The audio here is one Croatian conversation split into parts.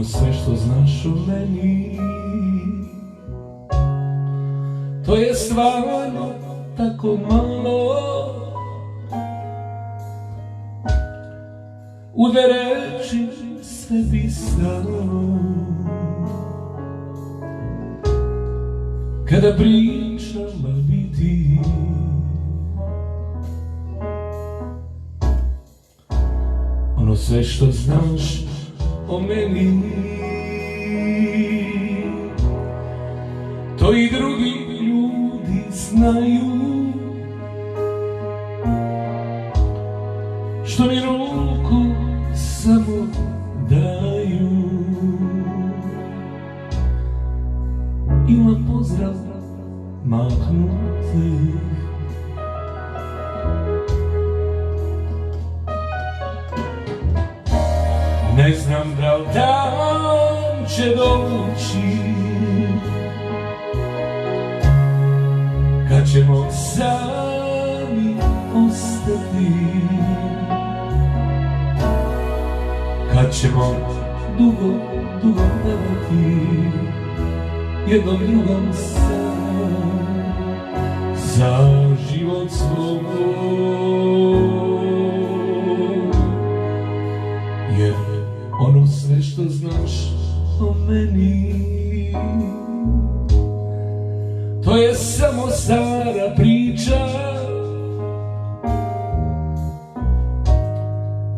sve što znaš o meni, to je stvarno tako malo. U dve reči sve bi stalo kada pričala bi ti. Ono sve što znaš o meni, to i drugi ljudi znaju, što mi ruku samo daju. Ima pozdrav mahnutih, ne znam da li dan će doći kad ćemo sami ostati, kad ćemo dugo, dugo gledati jednom drugom sam za život svoj. Jer ono sve što znaš o meni, to je samo stara priča.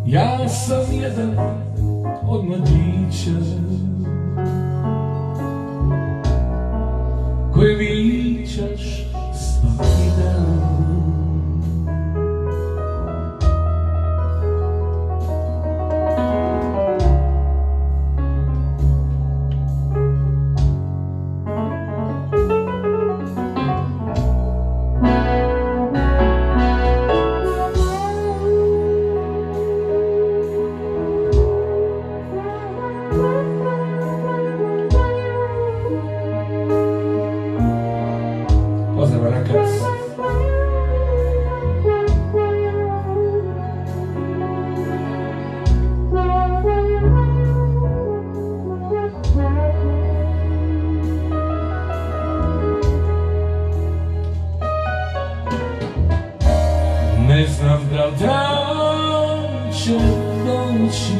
Ja sam jedan od mladića koji vičaš svaki dan. Pozdrav Rakac. Ne znam da li dan će doći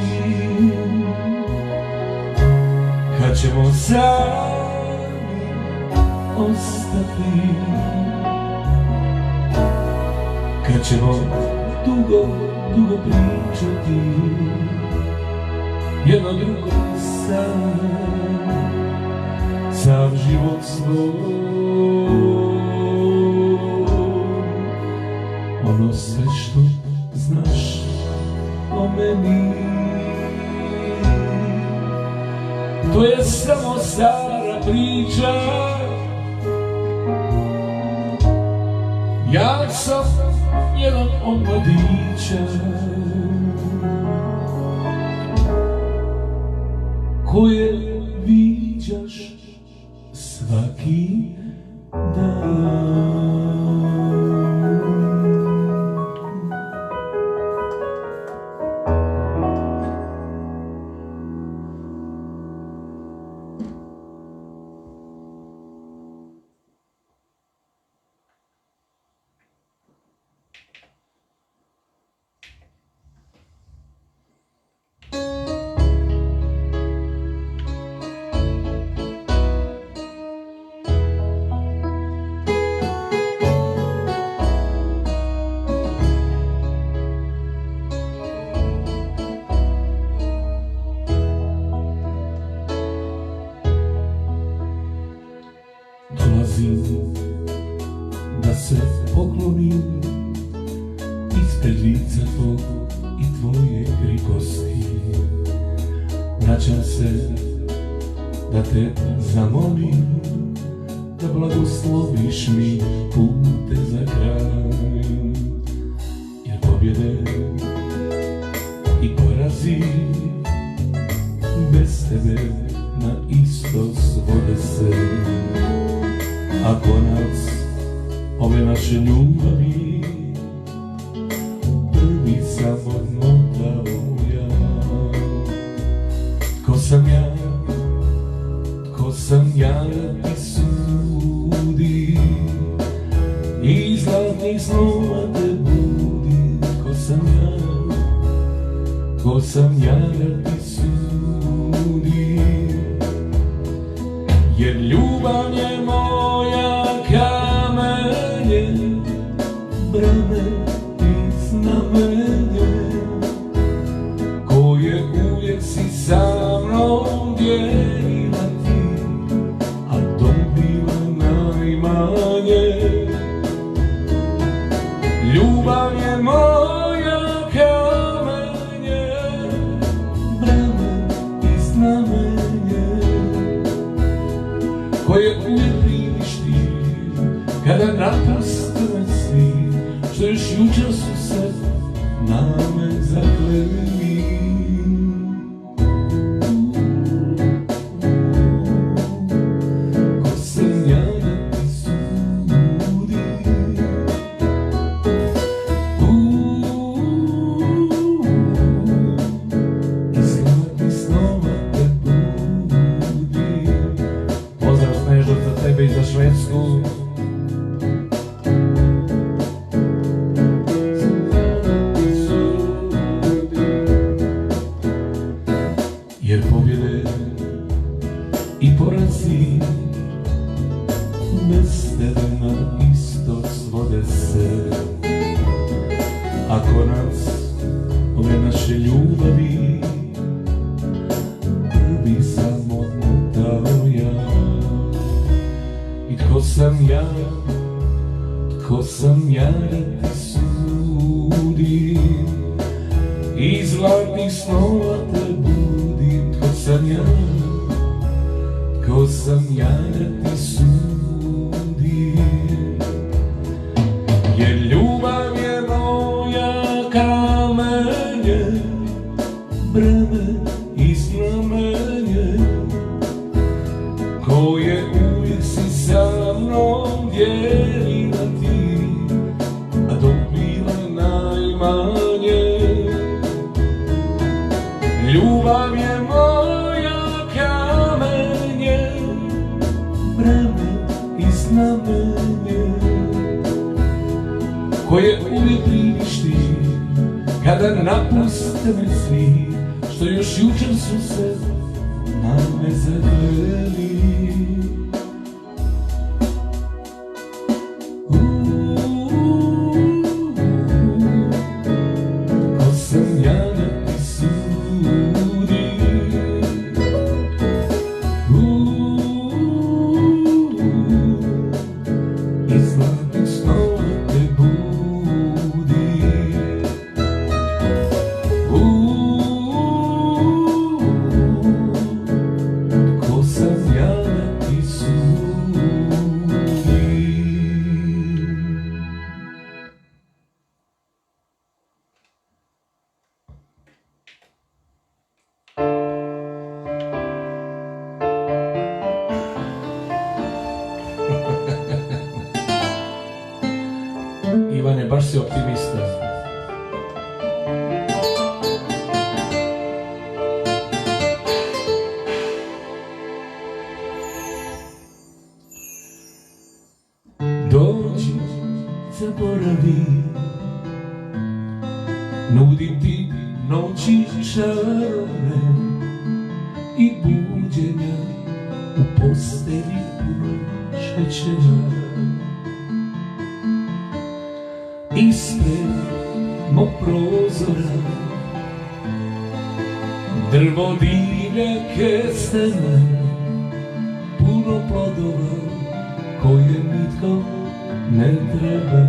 kad ćemo sami ostati, kad ćemo dugo, dugo pričati jedno drugo sam sav život svoj. Ono sve što znaš o meni, to je samo stara priča. Ja sam jedan od mladića koje viđaš svaki dan. Dolazim da se poklonim ispred lica tvog i tvoje krikosti. Vraćam se da te zamolim da blagosloviš mi pute za kraj. Jer pobjede i porazi bez tebe na isto svode se. A konac ove naše ljubavi prvi sam odmotao ja. Ko sam ja tko sam ja da ti sudim, jer ljubav je moja kamenje, breme i znamenje, koje uvijek si sa mnom dijelila ti, a dobila najmanje. Ljubav je moja kamenje, breme i znamenje, koje uvijek primiš ti, kada napuste me svi, što još jučer su se na me zakleli. Ko sam ja da ti sudim, iz zlatnih snova te budim. Pozdrav Snežo za tebe i za Švedsku. Jer pobjede i porazi bez tebe na istok svode se. Ako nas ove naše ljubavi prvi sam odmutao ja. I tko sam ja da ti sudim, iz zlatnih snova te budim. Tko sam ja da ti sudim, jer ljubav je moja kamenje, breme i znamenje, koje uvijek si sa mnom dijelila ti, a dobila najmanje. Ljubav je moja kamenje, breme i znamenje, koje uvijek primiš ti, kada napuste me svi, što još jučer su se na me zakleli. Ko sam ja da ti sudim, iz zlatnih snova te budim. Ko sam ja da ti sudim. Ivane, baš si optimista. Dođi, zaboravi, nudim ti noći čarobne i buđenja u postelji puno šećera. Ispred mog prozora drvo divlje kestene, puno plodova koje nitko ne treba.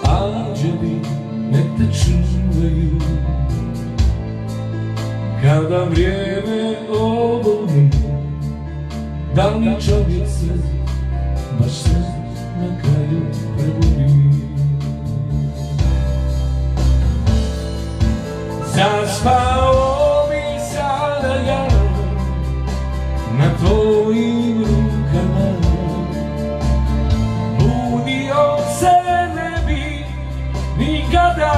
Anđeli nek te čuvaju kada vrijeme oboli, da li čovjek se baš se na kraju prebudi. Zaspao bi sada ja na tvojim rukama, budio se ne bi nikada.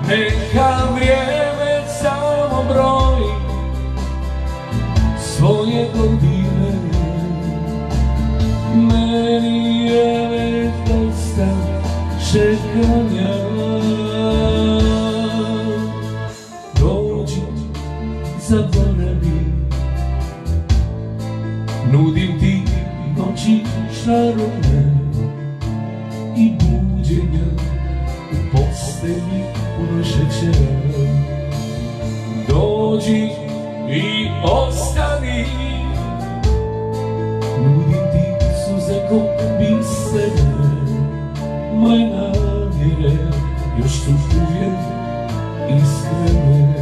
Neka vrijeme samo broji svoje godine, meni je već dosta čekam ja. Dođi, zaboravi, nudim ti noći šarove i buđenja u postelji puno šećera. Dođi i ostani, nudim ti suze ko bisere. Moje namjere još su uvijek iskrene.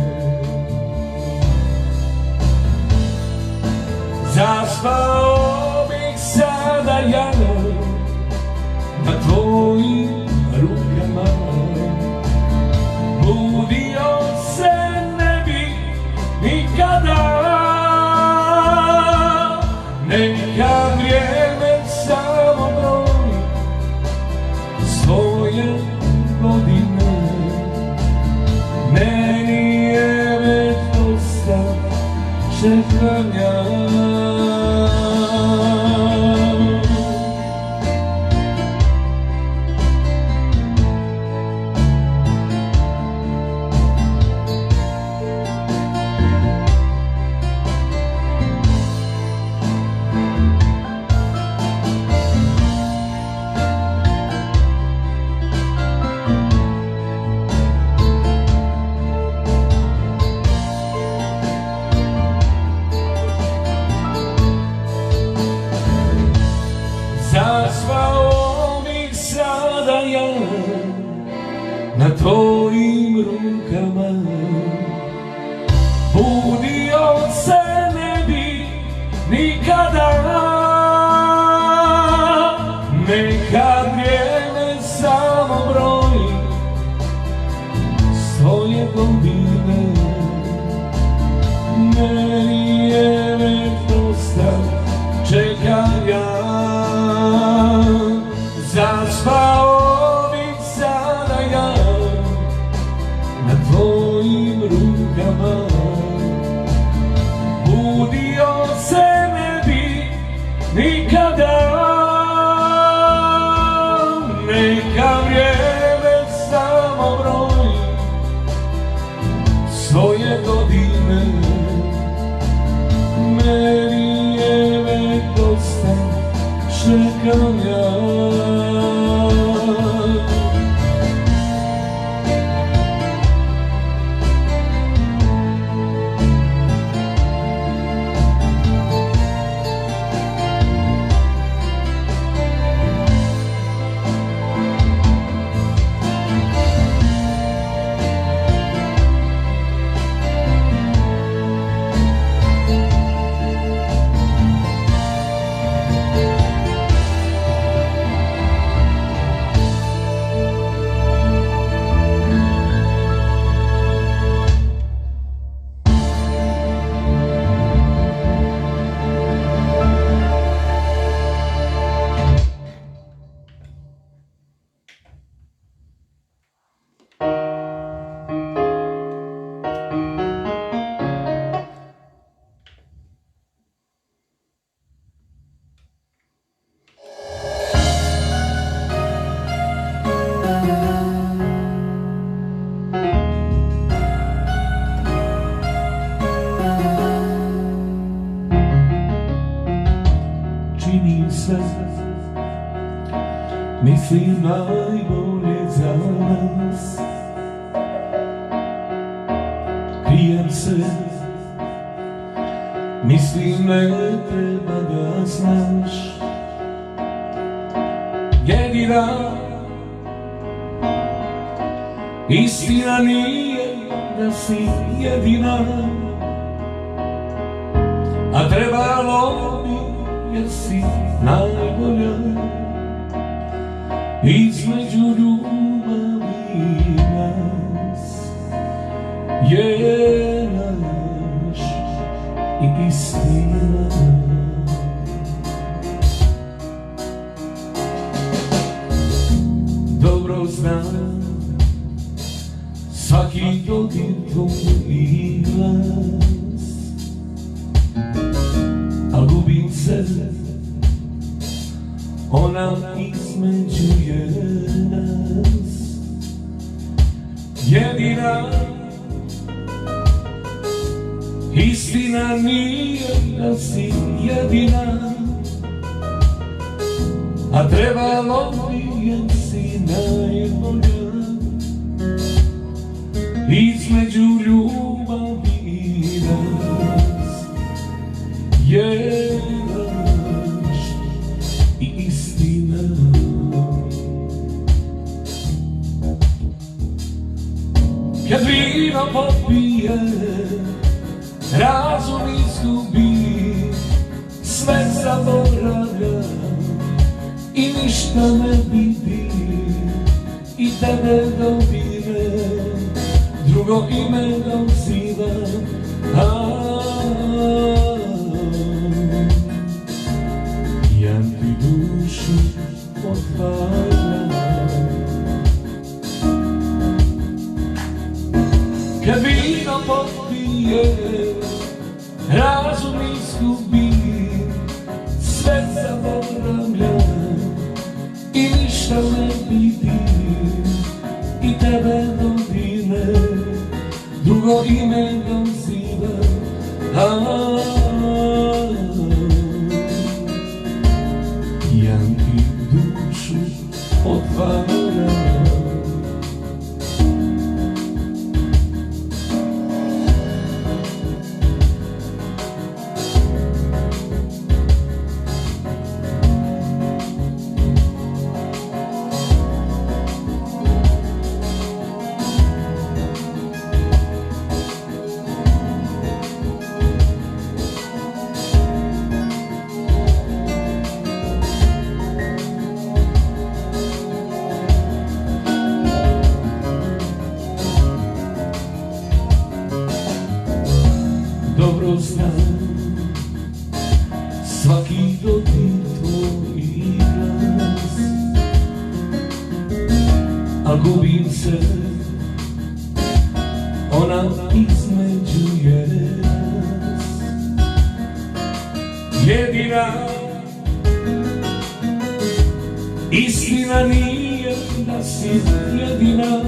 Zaspao bih sada ja na tvojim rukama, budio se ne bi nikada. Neka vrijeme samo broji svoje godine, meni je već dosta čekanja. Zaspao bih sada ja na tvojim rukama, budio se ne bi nikada. Neka vrijeme samo broji svoje godine, meni je već dosta čekanja. Zaspao bih sada ja na tvojim rukama, budio se ne bi nikada. Neka vrijeme samo broji svoje godine, meni je već dosta čekanja. Čini se, mislim najbolje za nas. Krijem se, mislim ne treba da znaš. Jedina istina nije da si jedina, a trebalo bi jer si najbolja. Između ljubavi nas je naš i istina. Dobro znam svaki dodir tvoj i glas, a gubim se, ona između je nas. jedina. Istina nije da si jedina, a trebalo mi jer si najbolja. Između ljubavi i nas je laž i istina. Kad vino popije, razum izgubi, sve zaboravlja i ništa ne vidi, i tebe dobire, drugo ime doziva. Ja ti dušu otvaram. Kad vino popije, razum izgubi, sve zaboravlja i ništa ne vidi, i tebe dobire, drugo ime doziva. Ja ti dušu otvaram. Dobro znam svaki dodir tvoj i glas, a gubim se, ona između je nas. Jedina istina nije da si jedina,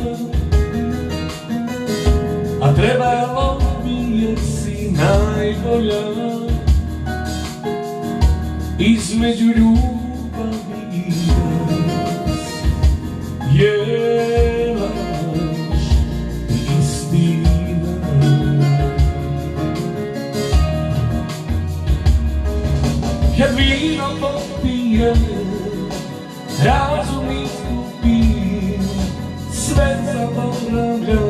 a trebalo mi jer si najbolja. Između ljubavi i nas je laž i istina. Kad vino popije, razum izgubi, sve zaboravlja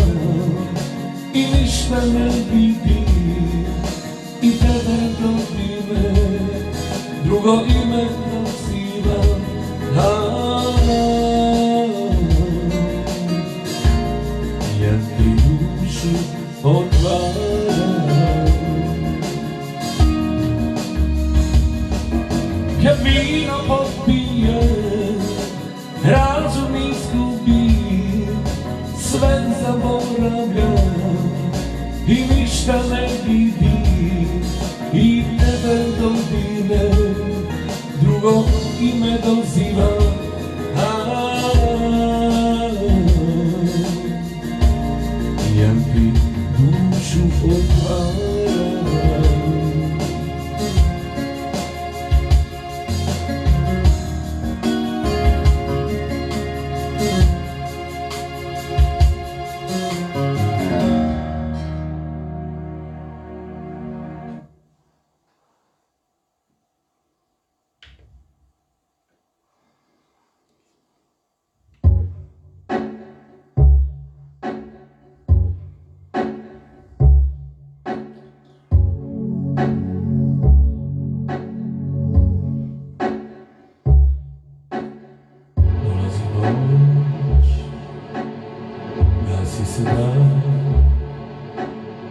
i ništa ne vidi, i tebe dobire, drugo ime doziva. Ja ti dušu otvaram. Kad vino popije, razum izgubi, sve zaboravlja i ništa ne vidi, i tebe dobire, drugo ime doziva. Ja ti dušu otvaram.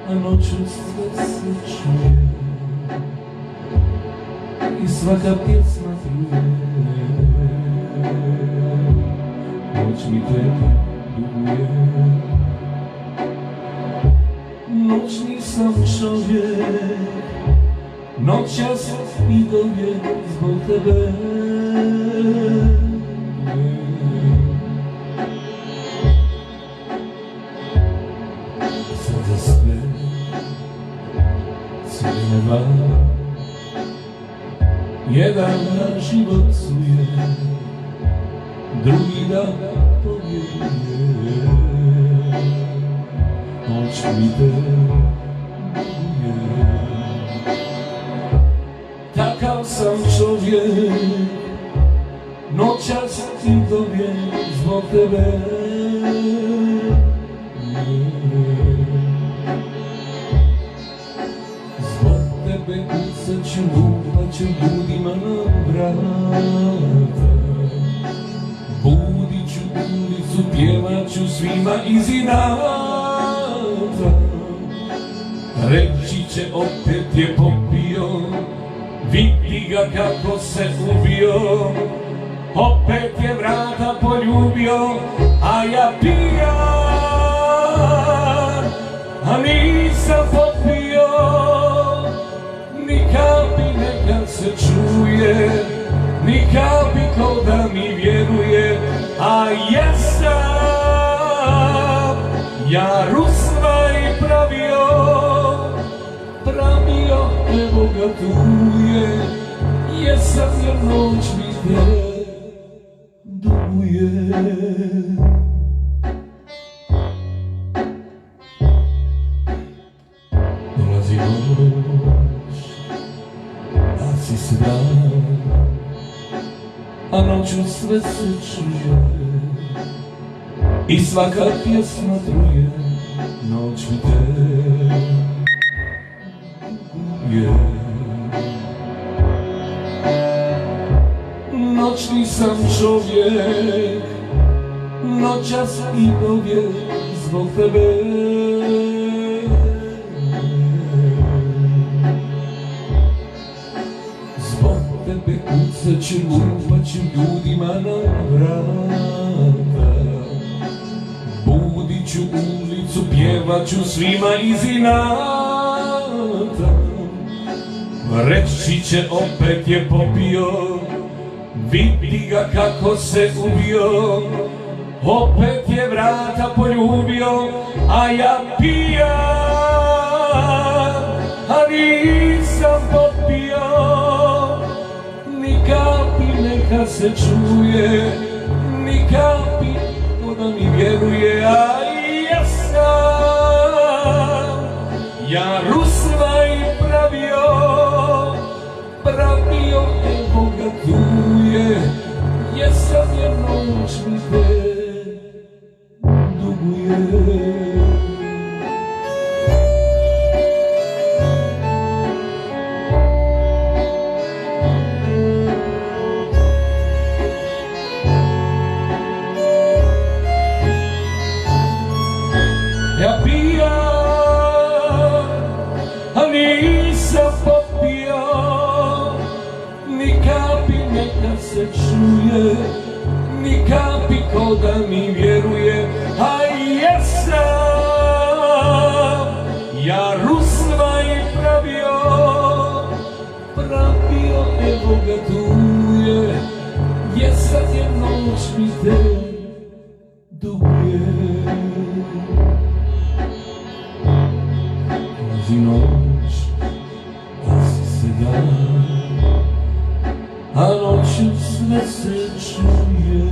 A noću sve se čuje i svaka pjesma truje. Noć mi tebi duguje. Noć nisam čovjek, noćas i dovijek zbog tebe. drugi dan povjeruje, noć mi te duguje. Takav sam čovjek, noćas ti dobijem zbog tebe. Zbog tebe kucat ću, lupat ću ljudima na vrata. Budit ću ulicu, pjevat ću svima iz inata. Reći će opet je popio, vidi ga kako se ubio. Opet je vrata poljubio, a ja pijan, a nisam popio. Ni kapi neka se čuje, ni kapi ko da mi vjeruje, a jesam ja rusvaj pravio, evo ga tu je, jesam jer noć mi te duguje. Dolazi noć, da si se dan, a noću sve se čuje i svaka pjesma truje, noć mi te duguje. Noćni sam čovjek, noćas i povijek zbog tebe. Zbog tebe kucat ću, lupat ću ljudima na vrata. Budit ću ulicu, pjevat ću svima iz inata. Reći će opet je popio, vidi ga kako se ubio. Opet je vrata poljubio, a ja pijan, a nisam popio. Ni kapi neka se čuje, ni kapi ko da mi vjeruje, a jesam ja rusvaj pravio, evo ga tu je, jesam jer noć mi te duguje. Ja pijan, a nisam popio. Ni kapi neka se čuje, ni kapi ko da mi vjeruje, a jesam ja rusvaj pravio, evo ga tu je, jesam jer noć mi te duguje. Dolazi noć, da si se dan, a noću sve se čuje.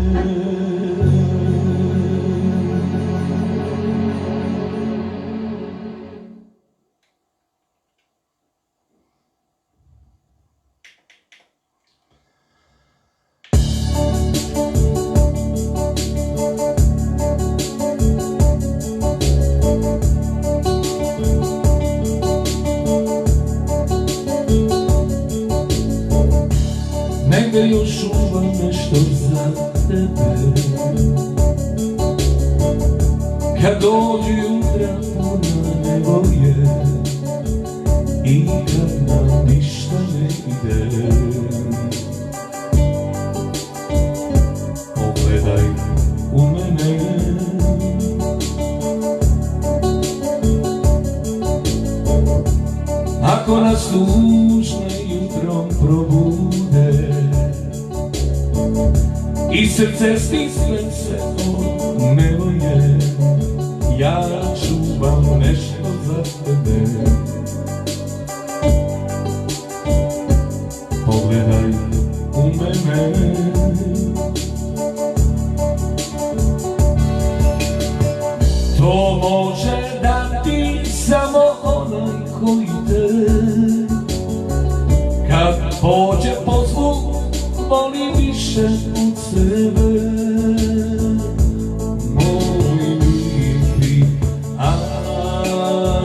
Negdje još čuvam nešto za tebe, kad dođu jutra puna nevolje i kad nam ništa ne ide. Pogledaj u mene, ako nas tužne jutrom probude i srce stisne se od nevolje, ja čuvam nešto za tebe. Pogledaj u mene, To može dati samo onaj koji te, kad pođe po zlu, voli više od sebe. Moj lijepi anđele,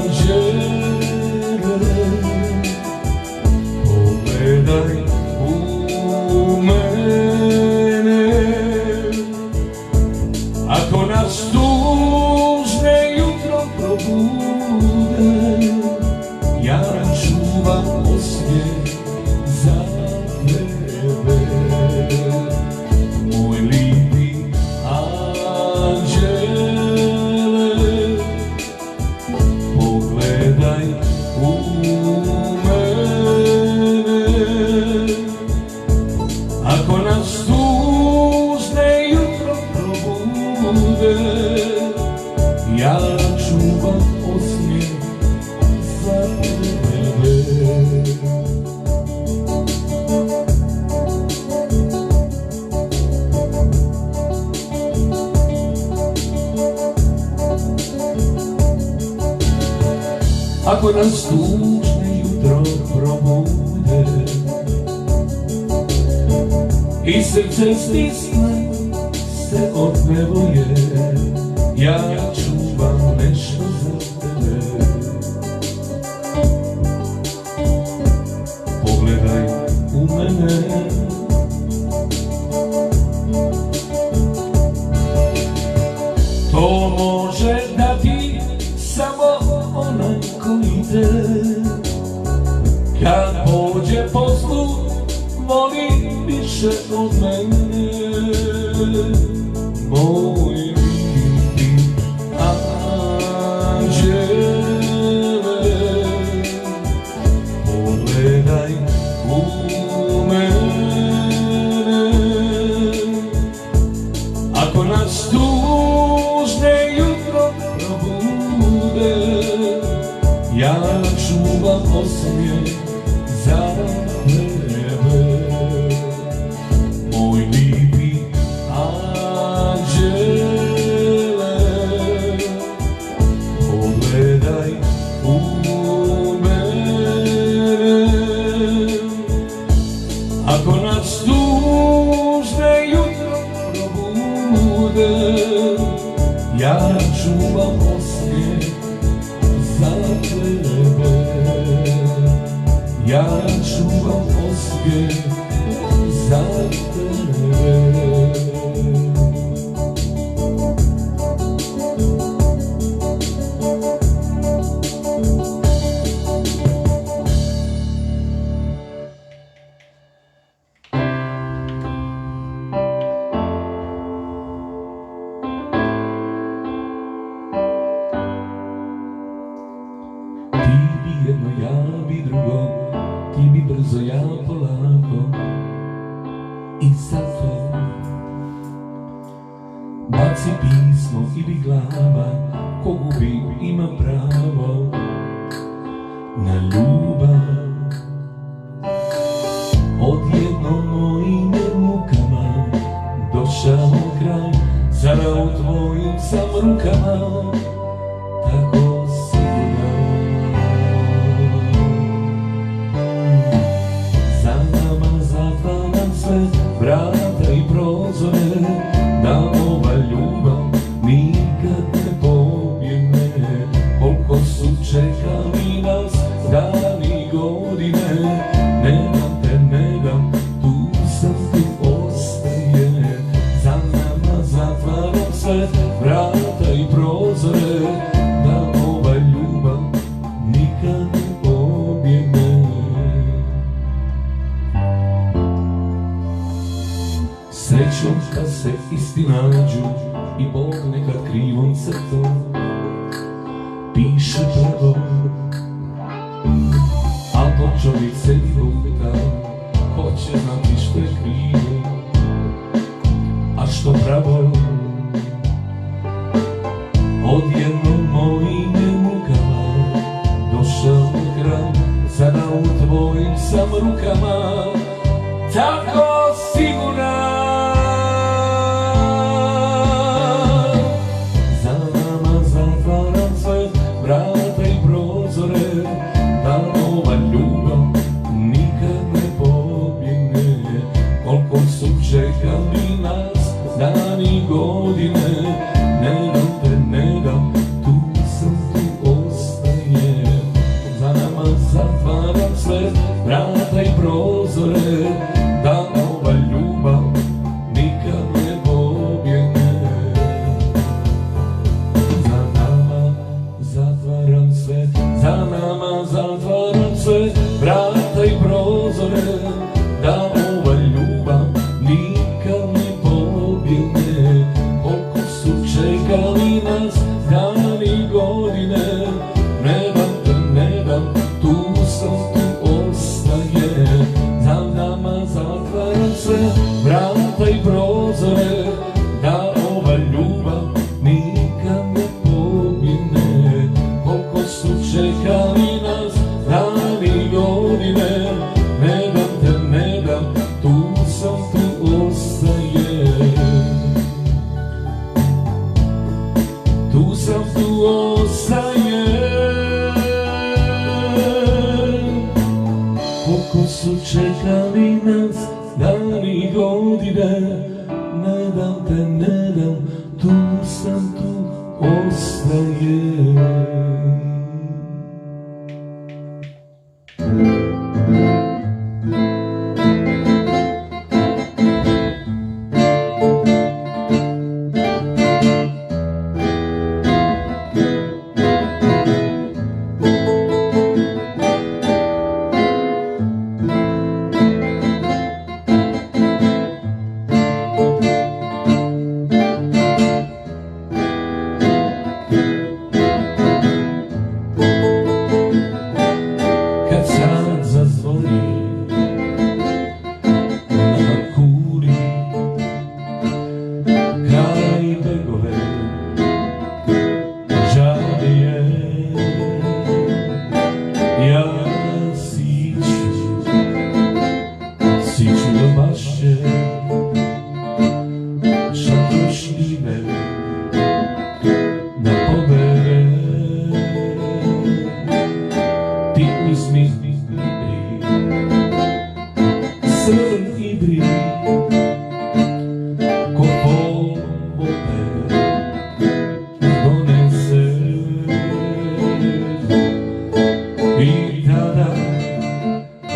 pogledaj u mene. Ako nas tužne jutro probude, ja čuvam osmijeh za tebe. Moj lijepi anđele, pogledaj u mene. Ako nas tužne jutro probude, ja čuvam osmijeh za tebe. Ako nas tužne jutro probude i srce stisne se od nevolje, ja čuvam nešto za tebe. Pogledaj u mene. To može dati samo onaj koji te, kad pođe po zlu, voli više od mene. Moj lijepi anđele, pogledaj u mene. Ako nas tužne jutro probude, ja čuvam osmijeh za tebe. Moj lijepi anđele, pogledaj u mene. Ako nas tužne jutro probude, ja čuvam osmijeh za tebe. Ja čuvam osmijeh za tebe. Ti bi jedno, ja bi drugo, ti bi brzo, ja polako. I zato baci pismo ili glava, ko gubi ima pravo na ljubav. Odjednom mojim mukama došao kraj, sada u tvojim sam rukama, tako sigurno. Za nama zatvaram sve vrata i prozore, da ova ljubav nikad ne pobjegne. Koliko su čekali nas dani godine, ne dam te, ne dam, tu sam, tu ostaje. Za nama zatvaram sve vrata i prozore, da ova ljubav nikad ne pobjegne. Srećom kad se isti nađu i Bog nekad krivom crtom piše prvo, a to čovjek se i luta, hoće znati što je krivo, a što pravo. Odjednom mojim mukama došao kraj, sada u tvojim sam rukama, tako sigurna. Za nama te ne dam, tu sam, tu ostajem.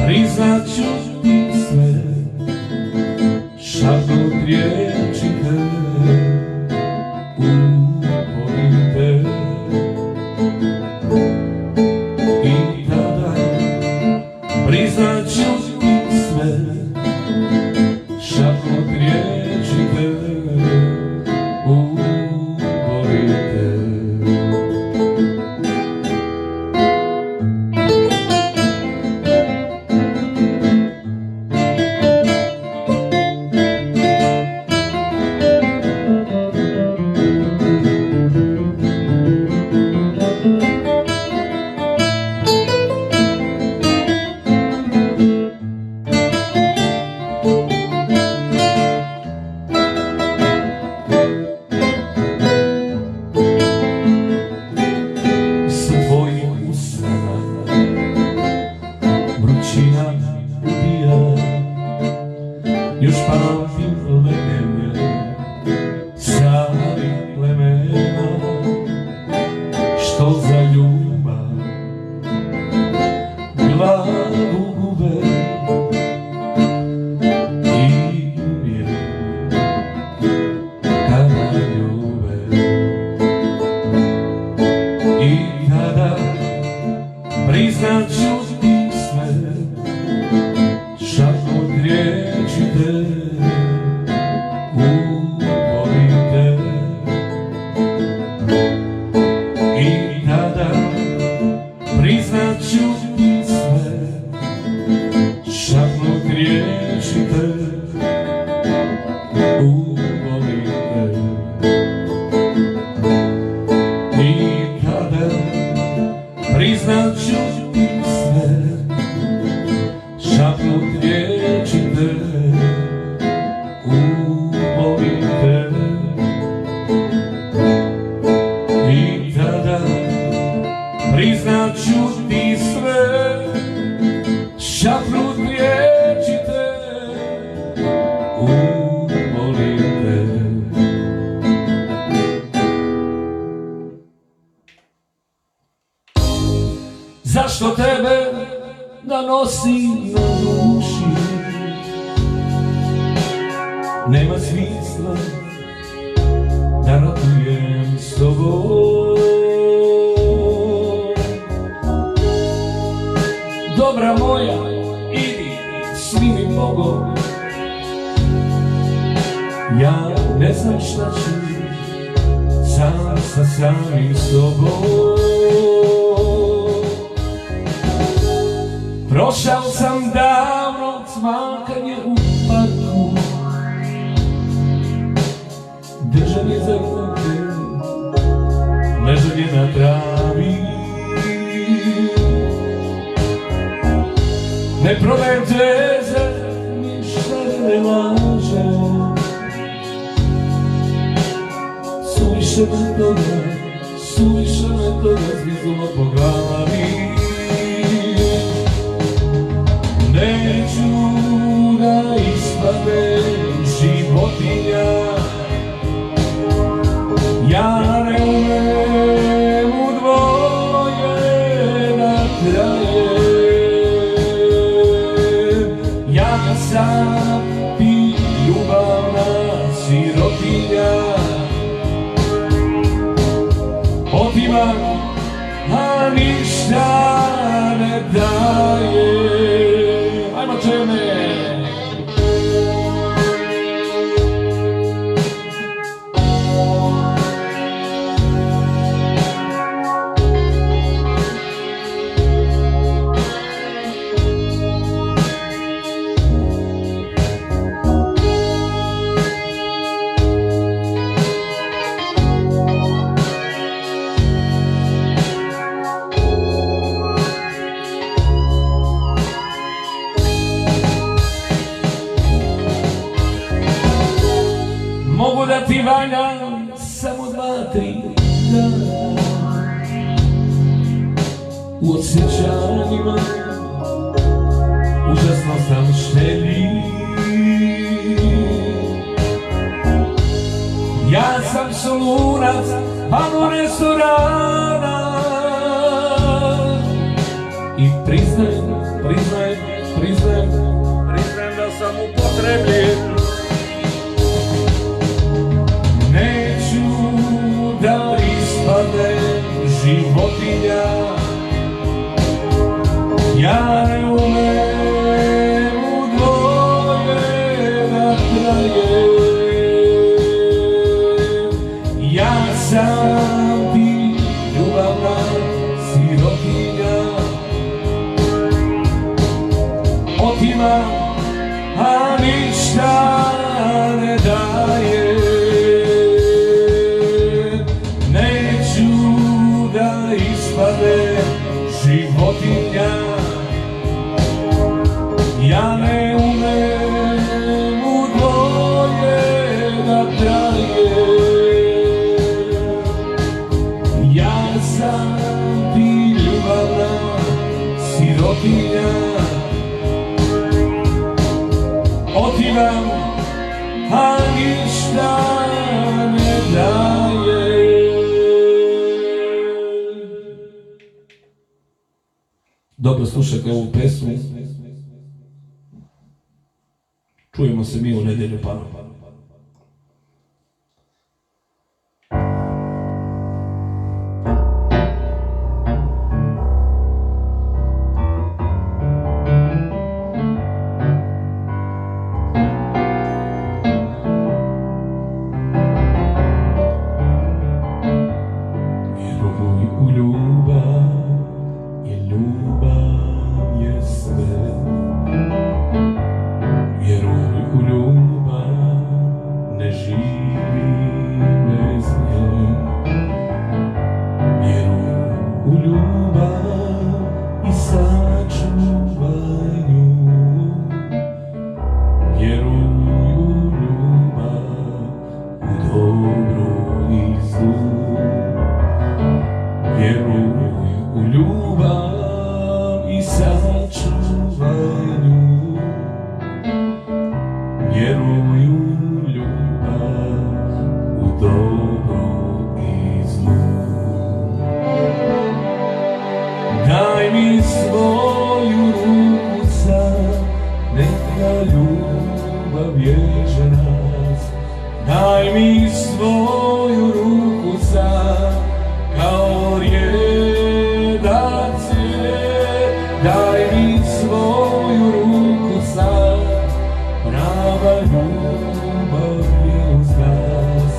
Priznat ću ti sve, šapnut riječi te, volim te. I tada priznat ću ti sve, šapnut riječi te, volim te. Još pamtim legende starih plemena, što za ljubav glavu gube i umire kada ljube. I tada priznat ću ti sve, šapnut riječi te, volim te. I tada priznat ću ti sve, šapnut riječi te, volim te. I tada priznat ću ti sve, šapnut riječi te, volim te. I tada priznat ću ti sve, šapnut riječi te, volim te. Zašto tebe da nosim na duši, nema smisla da ratujem s tobom. Dobra moja, idi s mini Bogom, ja ne znam šta ću sam sa samim sobom. Prošao sam davno cmakanje u parku, držan je za ruke, ležan je na travi. Ne prodajem teze, ništa ne lažem, suviše me toga zviznulo po glavi. Neću da ispadem životinja sirotinja otima, a ništa ne daje. Ajmo čeme! Mogu da ti valjam samo 2-3 dana u osjećanjima, užasno sam šteljiv. Ja sam solunac panu restorana i priznajem da sam upotrebljen. Neću da ispadnem životinja, ja ne umem u dvoje da trajem. Ja sam ti ljubavna sirotinja, otimam, a ništa ne daje. Životinja, ja ne umem u dvoje da trajem. Ja sam ti ljubavna sirotinja, otimam, a ništa ne daje. Dobro slušajte ovu pesmu. Čujemo se mi u nedjelju, pa. Vjeruj u ljubav, jer ljubav je sve. Vjeruj u ljubav, ne živi bez nje. Vjeruj u ljubav i sačuvaj nju. Vjeruj u ljubav, u dobro i zlu. Vjeruj u ljubav i sačuvaj nju. Vjeruj u ljubav, u dobro i zlu. Daj mi svoju ruku sad, neka ljubav veže nas. Daj mi svoju ruku sad, kao rijedac je. Daj mi svoju ruku sad, prava ljubav je uz nas.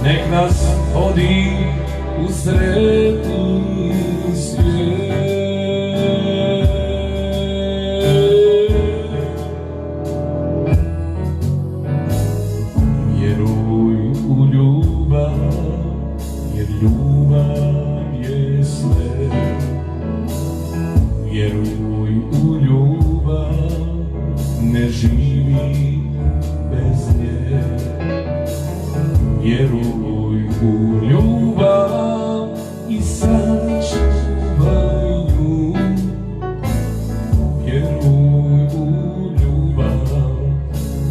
Nek nas vodi u sretni svijet. Vjeruj u ljubav, jer ljubav je sve. Vjeruj u ljubav, ne živi bez nje. Vjeruj u ljubav i sačuvaj nju. Vjeruj u ljubav,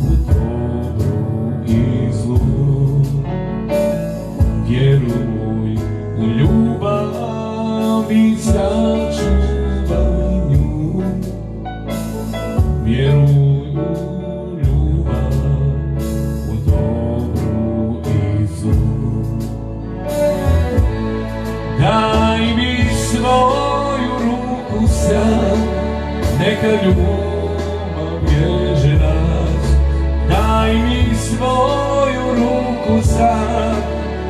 u dobru i zlu. Vjeruj u ljubav i sačuvaj nju. Vjeruj u ljubav, u dobru neka ljubav veže nas. Daj mi svoju ruku sad,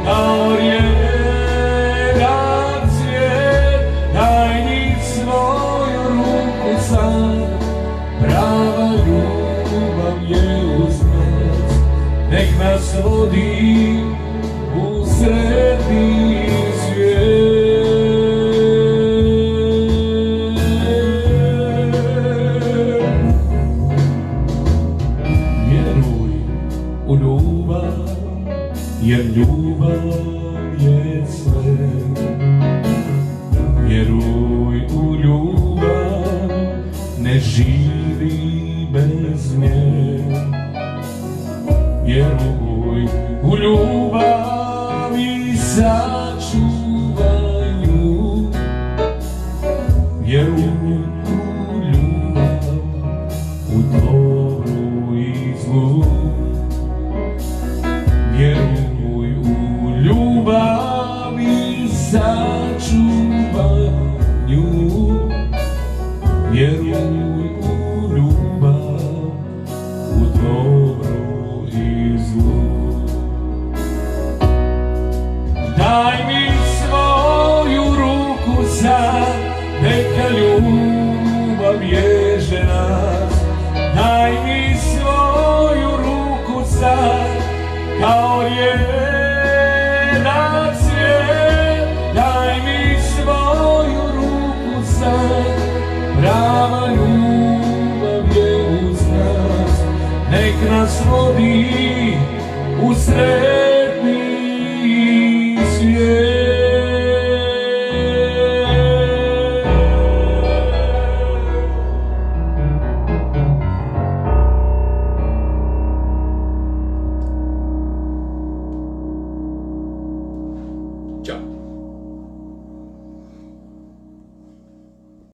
kao rijedak cvijet. Daj mi svoju ruku sad, prava ljubav je uz nas. Nek nas vodi u sretni svijet. U ljubav, jer ljubav je sve. Vjeruj u ljubav, ne živi bez nje. Vjeruj u ljubav i sačuvaj nju. Vjeruj u ljubav, u dobru i zlu. Vjeruj u ljubav i sačuvaj nju. Vjeruj u ljubav, u dobru i zlu. Daj mi svoju ruku sad, neka ljubav veže nas. Daj mi svoju ruku sad, kao rijedak cvijet. Daj mi svoju ruku sad, prava ljubav je uz nas. Nek nas vodi u sretni svijet. Ćao.